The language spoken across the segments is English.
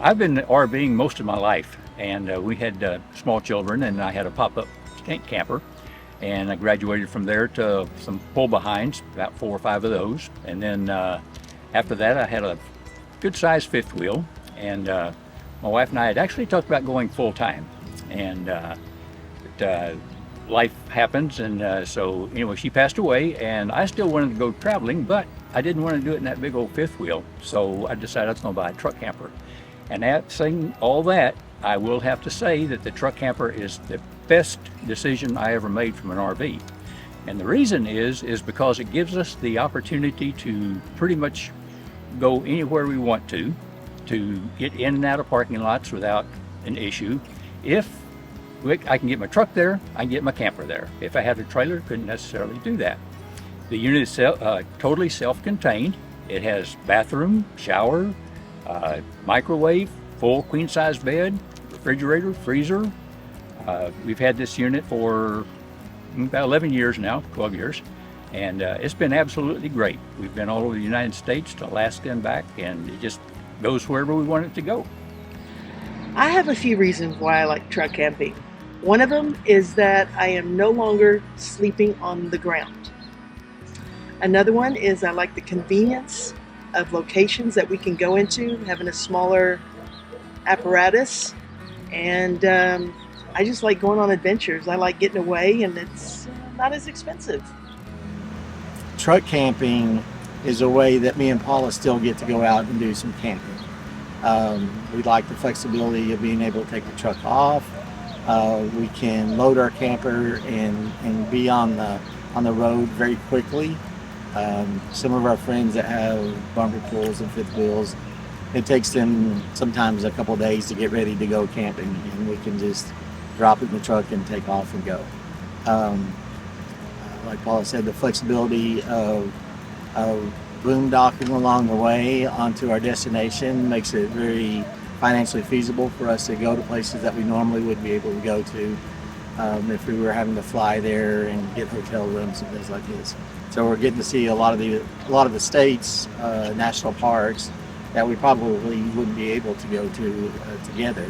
I've been RVing most of my life, and we had small children, and I had a pop-up tent camper, and I graduated from there to some pull-behinds, about 4 or 5 of those, and then after that I had a good-sized fifth wheel, and my wife and I had actually talked about going full-time, and life happens, and so anyway, she passed away, and I still wanted to go traveling, but I didn't want to do it in that big old fifth wheel, so I decided I was going to buy a truck camper. And after saying all that, I will have to say that the truck camper is the best decision I ever made from an RV. And the reason is because it gives us the opportunity to pretty much go anywhere we want to get in and out of parking lots without an issue. If I can get my truck there, I can get my camper there. If I had a trailer, couldn't necessarily do that. The unit is totally self-contained. It has bathroom, shower, microwave, full queen-size bed, refrigerator, freezer. We've had this unit for about 11 years now, 12 years, and it's been absolutely great. We've been all over the United States to Alaska and back, and it just goes wherever we want it to go. I have a few reasons why I like truck camping. One of them is that I am no longer sleeping on the ground. Another one is I like the convenience of locations that we can go into, having a smaller apparatus, and I just like going on adventures. I like getting away, and it's not as expensive. Truck camping is a way that me and Paula still get to go out and do some camping. We like the flexibility of being able to take the truck off. We can load our camper and be on the road very quickly. Some of our friends that have bumper pulls and fifth wheels, it takes them sometimes a couple days to get ready to go camping, and we can just drop it in the truck and take off and go. Like Paula said, the flexibility of boondocking along the way onto our destination makes it very financially feasible for us to go to places that we normally wouldn't be able to go to if we were having to fly there and get hotel rooms and things like this. So we're getting to see a lot of the states, national parks that we probably wouldn't be able to go to together,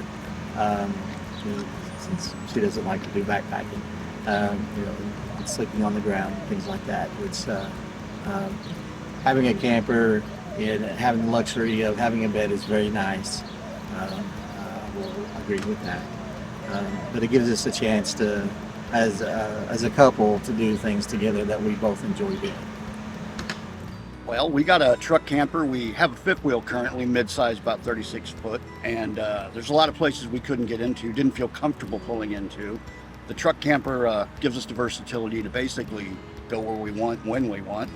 since she doesn't like to do backpacking, and sleeping on the ground, things like that. It's having a camper and having the luxury of having a bed is very nice. We'll agree with that. But it gives us a chance to, as a couple, to do things together that we both enjoy doing. Well, we got a truck camper. We have a fifth wheel currently, mid-size, about 36 foot, and there's a lot of places we couldn't get into, didn't feel comfortable pulling into. The truck camper gives us the versatility to basically go where we want, when we want.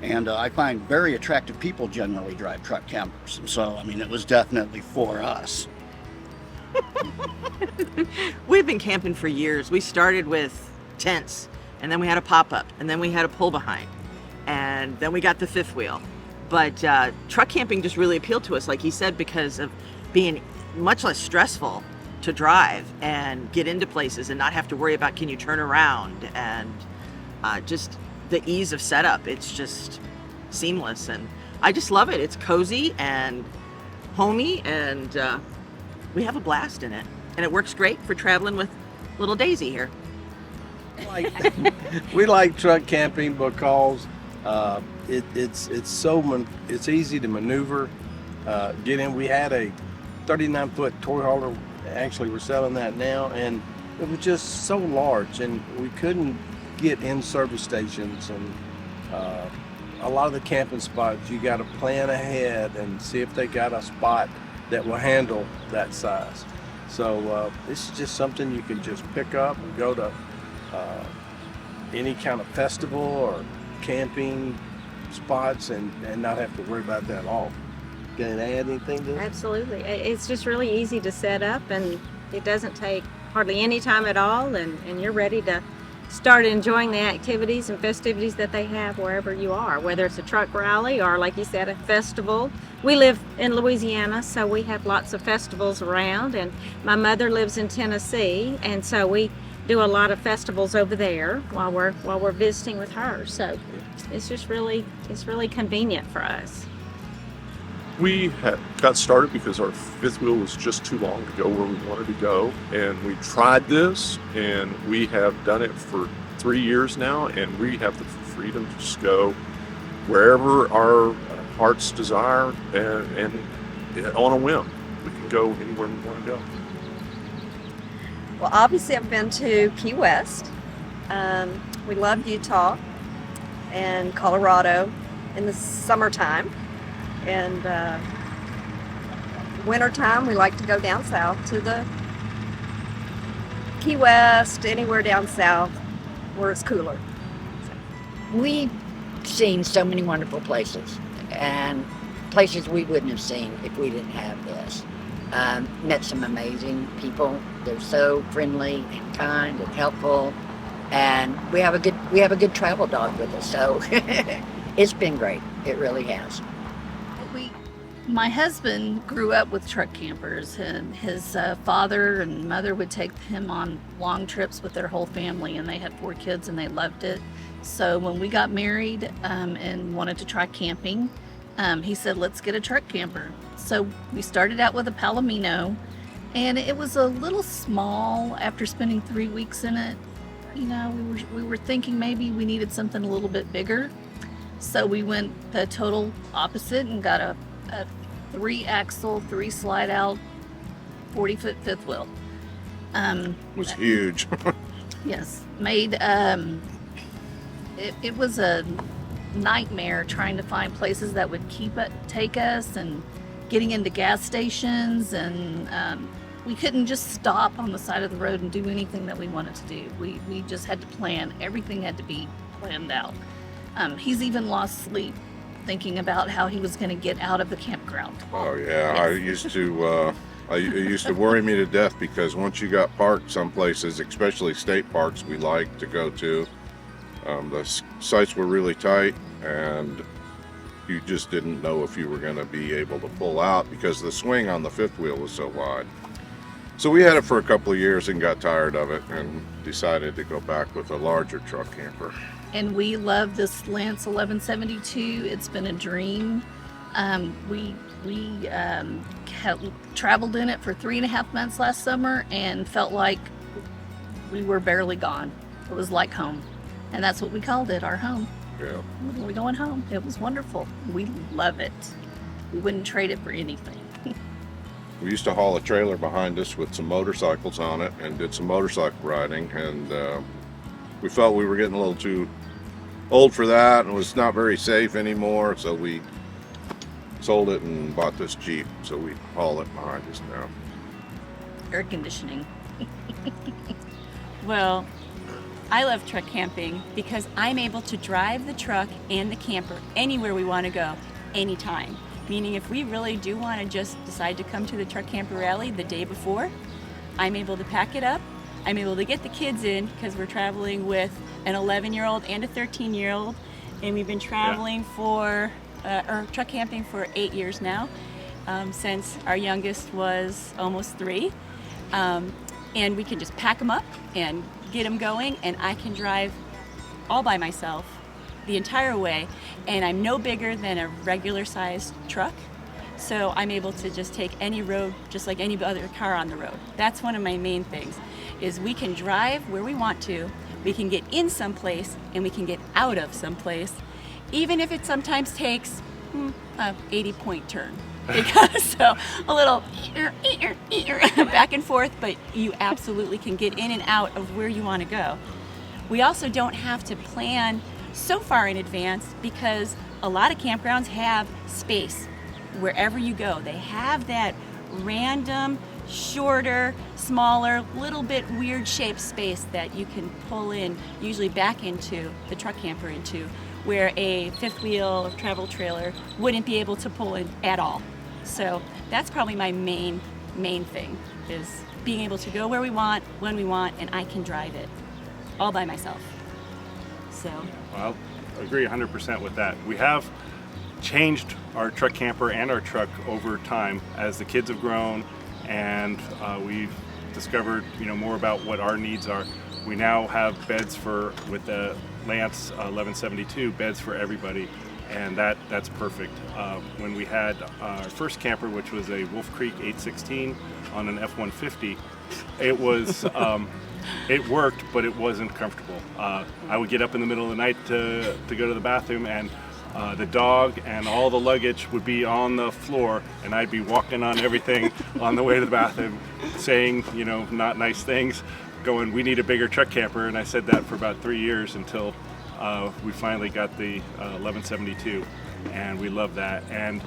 And I find very attractive people generally drive truck campers. And so, I mean, it was definitely for us. We've been camping for years. We started with tents, and then we had a pop-up, and then we had a pull-behind, and then we got the fifth wheel. But truck camping just really appealed to us, like he said, because of being much less stressful to drive and get into places and not have to worry about can you turn around, and just the ease of setup. It's just seamless, and I just love it. It's cozy and homey, and we have a blast in it, and it works great for traveling with little Daisy here. We like truck camping because it's easy to maneuver, get in. We had a 39-foot toy hauler. Actually, we're selling that now, and it was just so large, and we couldn't get in service stations, and a lot of the camping spots you got to plan ahead and see if they got a spot that will handle that size. So this is just something you can just pick up and go to any kind of festival or camping spots and not have to worry about that at all. Can I add anything to that? Absolutely. It's just really easy to set up, and it doesn't take hardly any time at all, and you're ready to start enjoying the activities and festivities that they have wherever you are, whether it's a truck rally or, like you said, a festival. We live in Louisiana, so we have lots of festivals around, and my mother lives in Tennessee, and so we do a lot of festivals over there while we're visiting with her. So it's really convenient for us. We got started because our fifth wheel was just too long to go where we wanted to go, and we tried this, and we have done it for 3 years now, and we have the freedom to just go wherever our hearts desire, and on a whim. We can go anywhere we want to go. Well, obviously, I've been to Key West. We love Utah and Colorado in the summertime. And wintertime, we like to go down south to the Key West, anywhere down south where it's cooler. We've seen so many wonderful places, and places we wouldn't have seen if we didn't have this. Met some amazing people. They're so friendly and kind and helpful, and we have a good travel dog with us. So it's been great. It really has. My husband grew up with truck campers, and his father and mother would take him on long trips with their whole family, and they had 4 kids and they loved it. So when we got married and wanted to try camping, he said, let's get a truck camper. So we started out with a Palomino, and it was a little small after spending 3 weeks in it. You know, we were thinking maybe we needed something a little bit bigger. So we went the total opposite and got a 3-axle, 3 slide out, 40-foot fifth wheel. Was huge. Yes, made it was a nightmare trying to find places that would take us, and getting into gas stations, and we couldn't just stop on the side of the road and do anything that we wanted to do. We just had to plan. Everything had to be planned out. He's even lost sleep thinking about how he was going to get out of the campground. Oh yeah, I used to. It used to worry me to death, because once you got parked some places, especially state parks we like to go to, the sites were really tight, and you just didn't know if you were going to be able to pull out because the swing on the fifth wheel was so wide. So we had it for a couple of years and got tired of it and decided to go back with a larger truck camper. And we love this Lance 1172. It's been a dream. We traveled in it for 3.5 months last summer and felt like we were barely gone. It was like home. And that's what we called it, our home. Yeah. We're going home. It was wonderful. We love it. We wouldn't trade it for anything. We used to haul a trailer behind us with some motorcycles on it and did some motorcycle riding, and we felt we were getting a little too old for that and was not very safe anymore, so we sold it and bought this Jeep, so we haul it behind us now. Air conditioning. Well, I love truck camping because I'm able to drive the truck and the camper anywhere we want to go, anytime. Meaning if we really do want to just decide to come to the truck camper rally the day before, I'm able to pack it up. I'm able to get the kids in because we're traveling with an 11-year-old and a 13-year-old, and we've been traveling or truck camping for 8 years now, since our youngest was almost 3. And we can just pack them up and get them going, and I can drive all by myself the entire way, and I'm no bigger than a regular sized truck, so I'm able to just take any road just like any other car on the road. That's one of my main things, is we can drive where we want to, we can get in someplace, and we can get out of someplace, even if it sometimes takes a 80-point turn. Because so a little back and forth, but you absolutely can get in and out of where you want to go. We also don't have to plan so far in advance because a lot of campgrounds have space wherever you go. They have that random, shorter, smaller, little bit weird shaped space that you can pull in, usually back into the truck camper into, where a fifth wheel or travel trailer wouldn't be able to pull in at all. So that's probably my main thing, is being able to go where we want, when we want, and I can drive it all by myself. So. Well, I agree 100% with that. We have changed our truck camper and our truck over time as the kids have grown, and we've discovered, more about what our needs are. We now have beds with the Lance 1172, beds for everybody. and that's perfect. When we had our first camper, which was a Wolf Creek 816 on an F-150, it was it worked, but it wasn't comfortable. I would get up in the middle of the night to go to the bathroom, and the dog and all the luggage would be on the floor, and I'd be walking on everything on the way to the bathroom, saying, you know, not nice things, going, we need a bigger truck camper. And I said that for about 3 years until we finally got the 1172, and we love that. And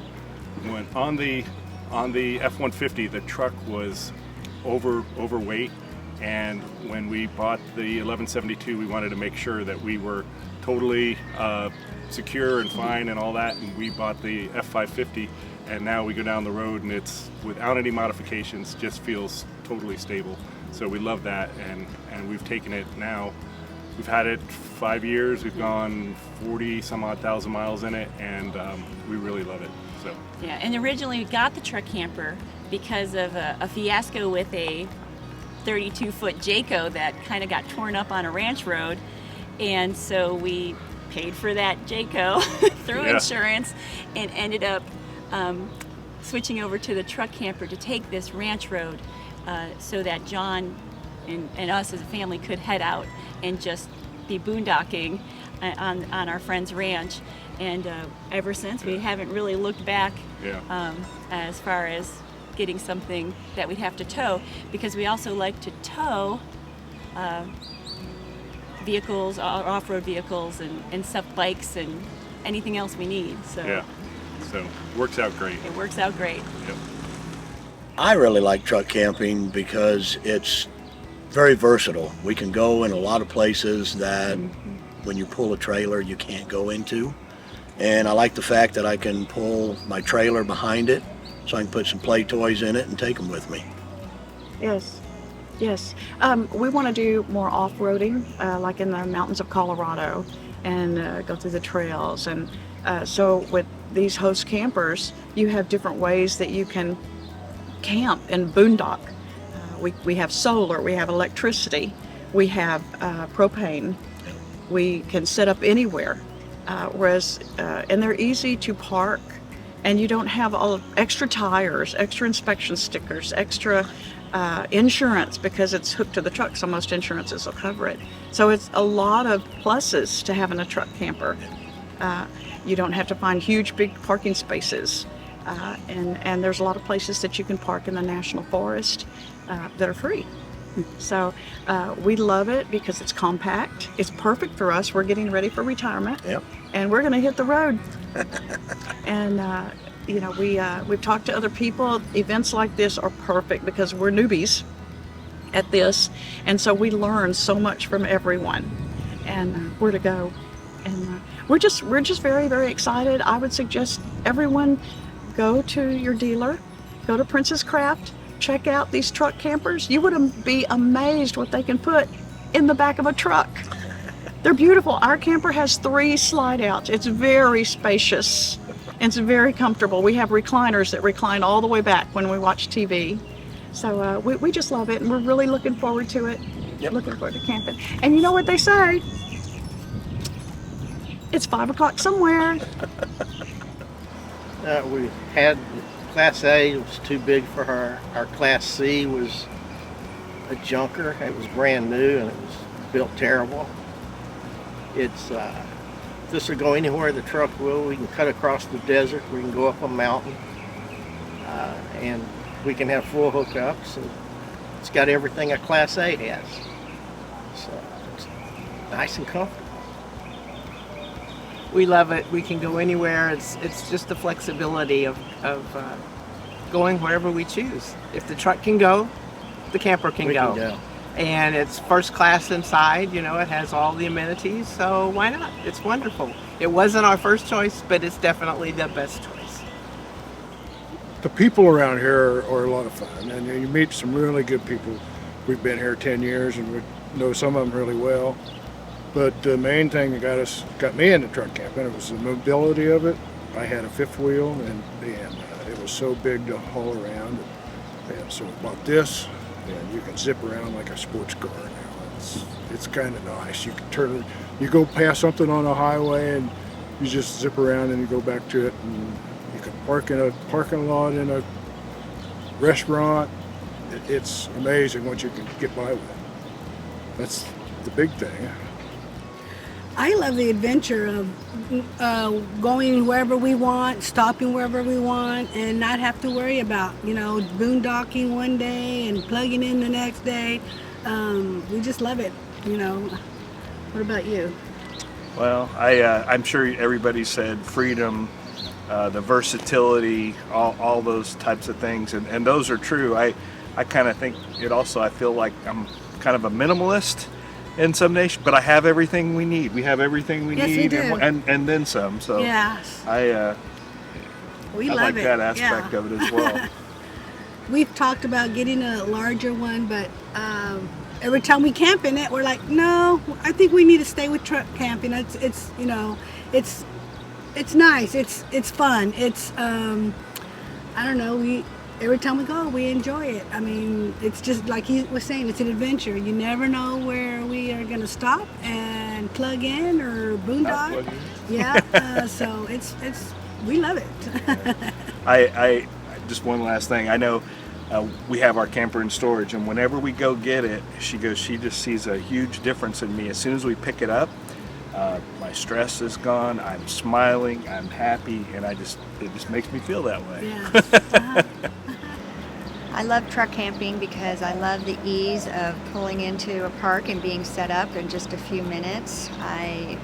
when on the F-150, the truck was overweight, and when we bought the 1172, we wanted to make sure that we were totally secure and fine and all that, and we bought the F550, and now we go down the road and it's, without any modifications, just feels totally stable. So we love that, and we've taken it now. We've had it 5 years, we've gone 40 some odd thousand miles in it, and we really love it. So Yeah, and originally we got the truck camper because of a fiasco with a 32-foot Jayco that kind of got torn up on a ranch road, and so we paid for that Jayco through insurance and ended up switching over to the truck camper to take this ranch road so that John and us as a family could head out and just be boondocking on our friend's ranch. And ever since, we haven't really looked back as far as getting something that we'd have to tow, because we also like to tow vehicles, off-road vehicles, and stuff, bikes and anything else we need. So yeah, so works out great. It works out great. Yep. I really like truck camping because it's very versatile. We can go in a lot of places that when you pull a trailer you can't go into. And I like the fact that I can pull my trailer behind it so I can put some play toys in it and take them with me. Yes. Yes. We want to do more off-roading, like in the mountains of Colorado, and go through the trails. And so with these host campers, you have different ways that you can camp and boondock. We have solar, we have electricity, we have propane. We can set up anywhere, and they're easy to park, and you don't have all extra tires, extra inspection stickers, extra insurance because it's hooked to the truck, so most insurances will cover it. So it's a lot of pluses to having a truck camper. You don't have to find huge big parking spaces, and there's a lot of places that you can park in the national forest that are free. So we love it because it's compact. It's perfect for us. We're getting ready for retirement, and we're going to hit the road. And you know, we've talked to other people. Events like this are perfect because we're newbies at this, and so we learn so much from everyone and where to go. And we're just very, very excited. I would suggest everyone go to your dealer, go to Princess Craft, check out these truck campers. You would be amazed what they can put in the back of a truck. They're beautiful. Our camper has 3 slide outs. It's very spacious. It's very comfortable. We have recliners that recline all the way back when we watch TV. So we just love it, and we're really looking forward to it. Looking forward to camping. And you know what they say? It's 5 o'clock somewhere. We had Class A, it was too big for her. Our Class C was a junker. It was brand new and it was built terrible. It's this will go anywhere the truck will. We can cut across the desert. We can go up a mountain, and we can have full hookups. And it's got everything a Class A has. So it's nice and comfortable. We love it. We can go anywhere. It's just the flexibility of going wherever we choose. If the truck can go, the camper can go. And it's first class inside, you know, it has all the amenities, so why not? It's wonderful. It wasn't our first choice, but it's definitely the best choice. The people around here are a lot of fun, and you meet some really good people. We've been here 10 years and we know some of them really well. But the main thing that got me into truck camping, it was the mobility of it. I had a 5th wheel, and it was so big to haul around. And so we bought this, and you can zip around like a sports car now. It's kind of nice. You can you go past something on a highway, and you just zip around and you go back to it, and you can park in a parking lot in a restaurant. It's amazing what you can get by with. That's the big thing. I love the adventure of going wherever we want, stopping wherever we want, and not have to worry about, boondocking one day and plugging in the next day. We just love it, What about you? Well, I'm sure everybody said freedom, the versatility, all those types of things, and those are true. I kind of think it also, I feel like I'm kind of a minimalist in some nation, but I have everything we need. We have everything we Yes, we need, do. and then some. So Yes. I love like it. that aspect of it as well. We've talked about getting a larger one, but every time we camp in it, we're like, no, I think we need to stay with truck camping. It's nice. It's fun. It's I don't know. Every time we go, we enjoy it. I mean, it's just like he was saying, it's an adventure. You never know where we are going to stop and plug in or boondock. Yeah, so we love it. I just one last thing. I know we have our camper in storage, and whenever we go get it, she just sees a huge difference in me. As soon as we pick it up, my stress is gone. I'm smiling. I'm happy, and it just makes me feel that way. Yeah. I love truck camping because I love the ease of pulling into a park and being set up in just a few minutes. I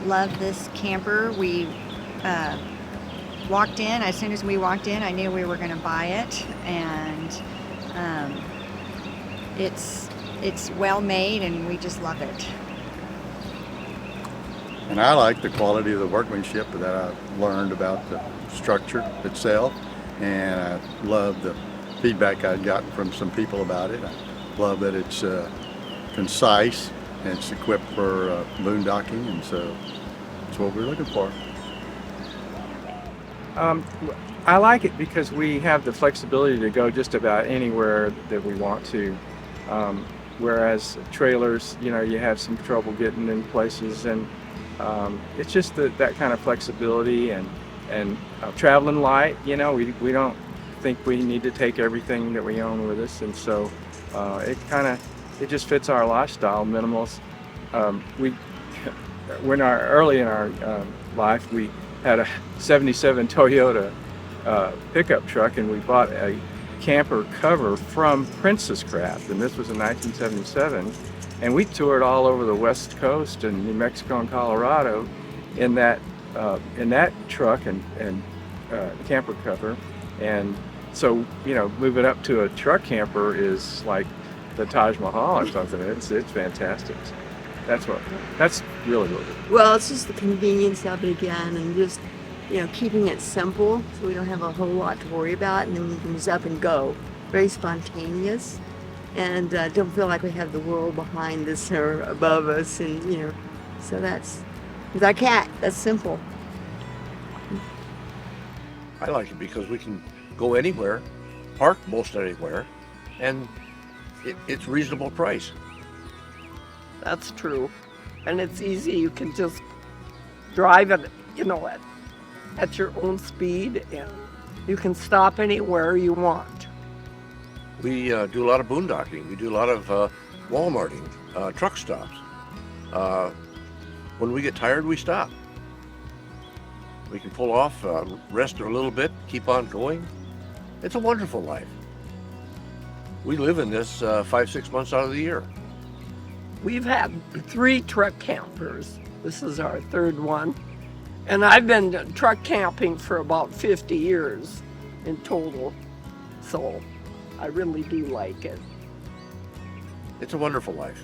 love this camper. We walked in. As soon as we walked in, I knew we were going to buy it, and it's well made, and we just love it. And I like the quality of the workmanship that I learned about the structure itself, and I love the feedback I've gotten from some people about it. I love that it's concise and it's equipped for boondocking, and so that's what we're looking for. I like it because we have the flexibility to go just about anywhere that we want to. Whereas trailers, you have some trouble getting in places, and it's just that kind of flexibility and traveling light. We don't think we need to take everything that we own with us, and so it just fits our lifestyle. Minimalist. Early in our life, we had a '77 Toyota pickup truck, and we bought a camper cover from Princess Craft, and this was in 1977, and we toured all over the West Coast and New Mexico and Colorado in that truck and camper cover. And so moving up to a truck camper is like the Taj Mahal or something. It's fantastic. That's really what it is. Well, it's just the convenience of it again, and just keeping it simple so we don't have a whole lot to worry about, and then we can just up and go. Very spontaneous, and don't feel like we have the world behind us or above us, and so that's with our cat. That's simple. I like it because we can go anywhere, park most anywhere, and it's reasonable price. That's true. And it's easy. You can just drive it, at your own speed, and you can stop anywhere you want. We do a lot of boondocking. We do a lot of Walmarting, truck stops. When we get tired, we stop. We can pull off, rest a little bit, keep on going. It's a wonderful life. We live in this 5-6 months out of the year. We've had 3 truck campers. This is our 3rd one. And I've been truck camping for about 50 years in total. So I really do like it. It's a wonderful life.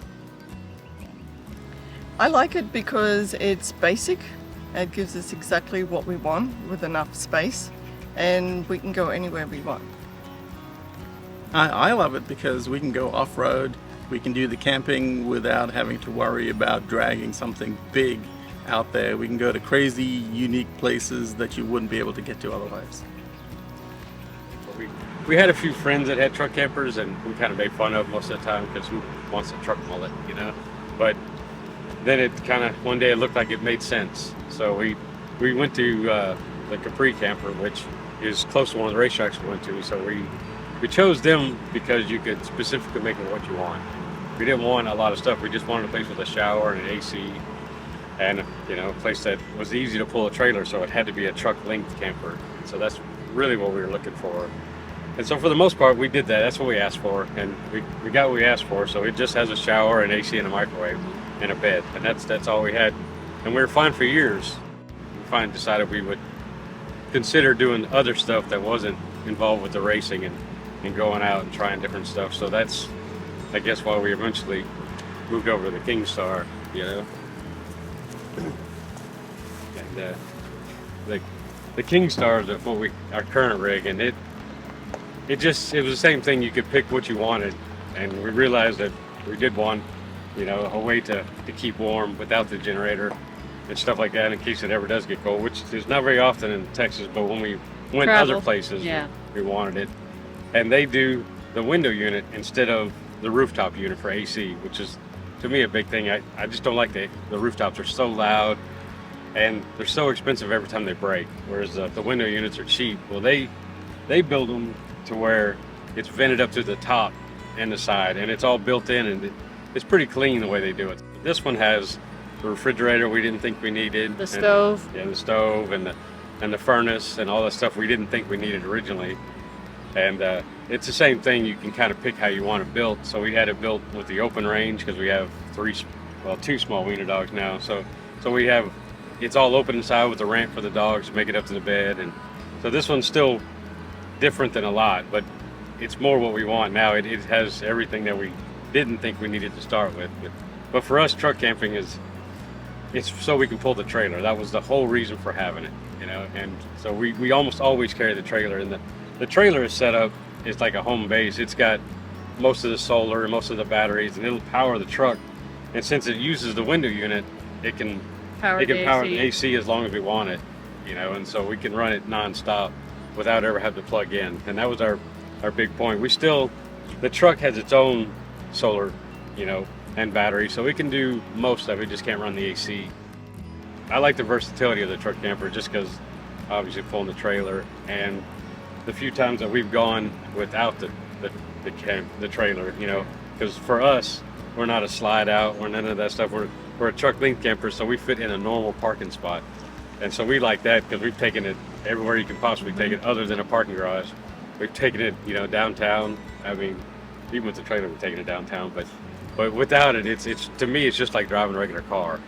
I like it because it's basic. It gives us exactly what we want with enough space, and we can go anywhere we want. I love it because we can go off-road. We can do the camping without having to worry about dragging something big out there. We can go to crazy, unique places that you wouldn't be able to get to otherwise. We had a few friends that had truck campers, and we kind of made fun of them most of the time because who wants a truck mullet, But then it kind of one day it looked like it made sense. So we went to the Capri camper, which is close to one of the racetracks we went to. So we chose them because you could specifically make it what you want. We didn't want a lot of stuff. We just wanted a place with a shower and an AC, and a place that was easy to pull a trailer. So it had to be a truck length camper. So that's really what we were looking for. And so for the most part, we did that. That's what we asked for, and we got what we asked for. So it just has a shower, an AC, and a microwave, and a bed, and that's all we had. And we were fine for years. We finally decided we would consider doing other stuff that wasn't involved with the racing and going out and trying different stuff. So that's, I guess, why we eventually moved over to the King Star, And the King Star is our current rig, and it was the same thing. You could pick what you wanted, and we realized that we did want, a way to keep warm without the generator and stuff like that in case it ever does get cold, which is not very often in Texas, but when we went other places, we wanted it. And they do the window unit instead of the rooftop unit for AC, which is, to me, a big thing. I just don't like the rooftops are so loud, and they're so expensive every time they break, whereas the window units are cheap. Well, they build them to where it's vented up to the top and the side, and it's all built in, and it's pretty clean the way they do it. This one has the refrigerator we didn't think we needed. The stove. Yeah, the stove and the furnace and all that stuff we didn't think we needed originally. And it's the same thing. You can kind of pick how you want it built. So we had it built with the open range because we have two small wiener dogs now. So we have, it's all open inside with a ramp for the dogs to make it up to the bed. And so this one's still different than a lot, but it's more what we want now. It has everything that we didn't think we needed to start with. But for us, truck camping it's so we can pull the trailer. That was the whole reason for having it, And so we almost always carry the trailer, and the trailer is set up. It's like a home base. It's got most of the solar and most of the batteries, and it'll power the truck. And since it uses the window unit, it can power the AC as long as we want it, And so we can run it nonstop without ever having to plug in. And that was our big point. The truck has its own solar, and battery, so we can do most of it, just can't run the AC. I like the versatility of the truck camper just because obviously pulling the trailer, and the few times that we've gone without the trailer, because for us, we're not a slide out, we're none of that stuff. We're a truck length camper, so we fit in a normal parking spot. And so we like that because we've taken it everywhere you can possibly take it other than a parking garage. We've taken it, downtown. I mean, even with the trailer, we've taken it downtown, but without it, it's to me, it's just like driving a regular car.